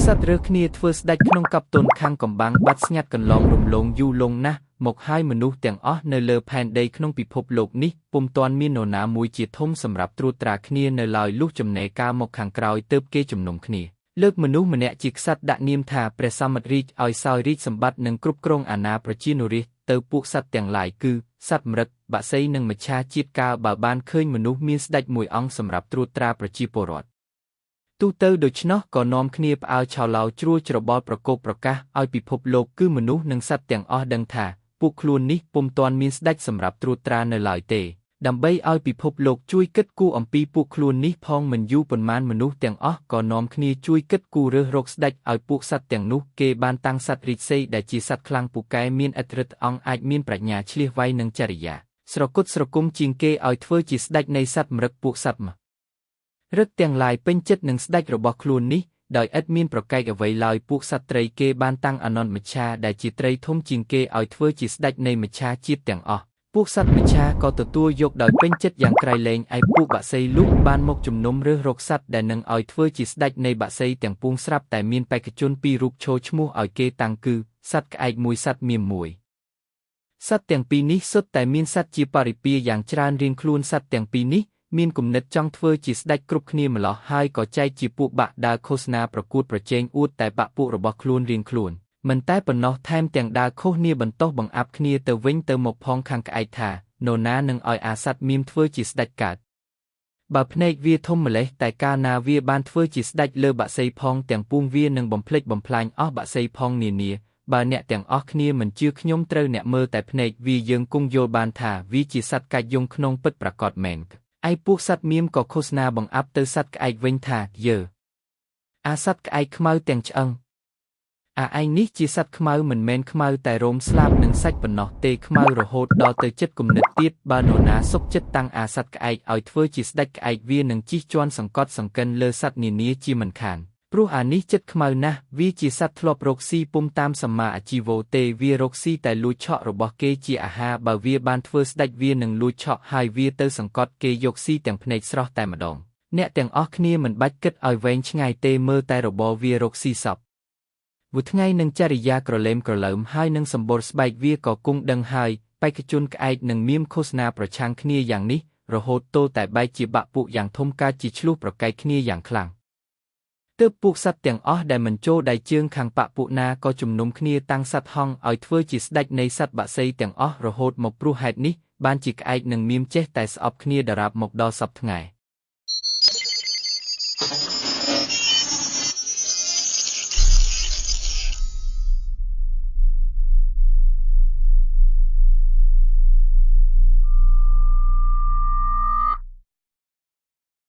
សត្វរើគ្នាធ្វើស្ដេចក្នុងកັບទុនខាងកំបាំងបាត់ស្ងាត់កន្លងរំលងយូរលង់ណាស់មកហើយមនុស្សទាំងអស់នៅលើផែនដីក្នុងពិភពលោកនេះពុំទាន់មាននរណាមួយជាធំសម្រាប់ត្រួតត្រាគ្នានៅឡើយលុះចំណែកការមកខាងក្រោយទើបគេជំនុំគ្នាលើកមនុស្សម្នាក់ជាក្សត្រដាក់នាមថាព្រះសម្មារាជឲ្យសោយរាជសម្បត្តិនិងគ្រប់គ្រងអាណាប្រជានុរាស្ត្រទៅពួកសត្វទាំងឡាយគឺសត្វម្រឹតបក្សីនិងមច្ឆាជាតិកាលបើបានឃើញមនុស្សមានស្ដេចមួយអង្គសម្រាប់ត្រួតត្រាប្រជាពលរដ្ឋទូទៅដូច្នោះក៏នាំគ្នាផ្អើលឆោឡោជ្រួលច្របល់ប្រកោកប្រកាសឲ្យពិភពលោកគឺមនុស្សនិងសត្វទាំងអស់ដឹងថាពួកខ្លួននេះពុំទាន់មានស្ដេចសម្រាប់ត្រួតត្រានៅឡើយទេដើម្បីឲ្យពិភពលោកជួយគិតគូរអំពីពួកខ្លួននេះផងមិនយូរប៉ុន្មានមនុស្សទាំងអស់ក៏នាំគ្នាជួយគិតគូររើសរកស្ដេចឲ្យពួកសត្វទាំងនោះគេបានតាំងសត្វរាជសីដែលជាសត្វខ្លាំងពូកែមានឥទ្ធិឫទ្ធិអង្គអាចមានប្រាជ្ញាឈ្លាសវៃនិងចរិយាស្រគត់ស្រគំជាងគេឲ្យធ្វើជាស្ដេចនៃសត្វម្រឹកពួកសត្វមរឹកទាំងឡាយពេញចិត្តនឹងស្ដេចរបស់ខ្លួននេះដោយឥតមានប្រកែកអ្វីឡើយពួកសត្វត្រីគេបានតាំងអនន្តមច្ឆាដែលជាត្រីធំជាងគេឲ្យធ្វើជាស្ដេចនៃមច្ឆាជាតិទាំងអស់ពួកសត្វមច្ឆាក៏ទទួលយកដោយពេញចិត្តយ៉ាងក្រៃលែងឯពួកបក្សីលុះបានមកជំនុំរើសរកសត្វដែលនឹងឲ្យធ្វើជាស្ដេចនៃបក្សីទាំងពួងស្រាប់តែមានបេក្ខជនពីររូបឈរឈ្មោះឲ្យគេតាំងគឺសត្វក្អែកមួយសត្វមៀមមួយសត្វទាំងពីរនេះសុទ្ធតែមានសត្វជាបរិពារយ៉ាងច្រើនរៀងខ្លួនសត្វទាំងពីរនេះមានគំនិតចង់ធ្វើជាស្ដេចគ្រប់គ្នាម្លោះហើយក៏ចែកជាពួកបាក់ដើរឃោសនាប្រកួតប្រជែងអួតតែបាក់ពួករបស់ខ្លួនរៀងខ្លួនមិនតែប៉ុណ្ណោះថែមទាំងដើរខុសគ្នាបន្តោសបង្អាប់គ្នាទៅវិញទៅមកផងខាងក្អែកថានរណានឹងឲ្យអាសត្វមៀមធ្វើជាស្ដេចកើតបើភ្នែកវាធំម្លេះតែកាលណាវាបានធ្វើជាស្ដេចលើបក្សីផងទាំងពួងវានឹងបំភ្លេចបំផ្លាញអស់បក្សីផងនានាបើអ្នកទាំងអស់គ្នាមិនជឿខ្ញុំត្រូវអ្នកមើលតែភ្នែកវាយើងគង់យល់បានថាវាជាសត្វកាច់យងក្នុងពិតប្រាកដមែនឯពួកសត្វមៀមក៏ឃោសនាបង្អាប់ទៅសត្វក្អែកវិញថាយើអាសត្វក្អែកខ្មៅទាំងឆ្អឹងឯងនេះជាសត្វខ្មៅមិនមែនខ្មៅតែរោមស្លាបនិងសាច់ប៉ុណ្ណោះទេខ្មៅរហូតដល់ទៅចិត្តគំនិតទៀតបើនរណាសុខចិត្តតាំងអាសត្វក្អែកឲ្យធ្វើជាស្ដេចក្អែកវានឹងជិះជាន់សង្កត់សង្កិនលើសត្វនានាជាមិនខានព្រោះអានេះចិត្តខ្មៅណាស់វាជាសត្វធ្លាប់រកស៊ីពុំតាមសម្មាអាជីវោទេវារកស៊ីតែលួចឆក់របស់គេជាអាហារបើវាបានធ្វើស្ដេចវានឹងលួចឆក់ហើយវាទៅសង្កត់គេយកស៊ីទាំងភ្នែកស្រស់តែម្ដងអ្នកទាំងអស់គ្នាមិនបាច់គិតឲ្យវែងឆ្ងាយទេមើលតែរបរវារកស៊ីសពមួយថ្ងៃនឹងចរិយាក្រឡេមក្រឡើមហើយនឹងសម្បូរស្បែកវាក៏គង់ដឹងហើយបេក្ខជនក្អែកនឹងមៀមឃោសនាប្រឆាំងគ្នាយ៉ាងនេះរហូតទល់តែបែកជាបាក់ពួកយ៉ាងធំកើតជាឆ្លោះប្រកែកគ្នាយ៉ាងខ្លាំងទើបពួកសត្វទាំងអស់ដែលមិនចូលដៃជើងខាងបកពួកណាក៏ជំនុំគ្នាតាំងសត្វហង្សឲ្យធ្វើជាស្ដេចនៃសត្វបក្សីទាំងអស់រហូតមកព្រោះហេតុនេះបានជាក្អែកនិងមៀមចេះតែស្អប់គ្នាដរាបមកដល់សព្វថ្ងៃ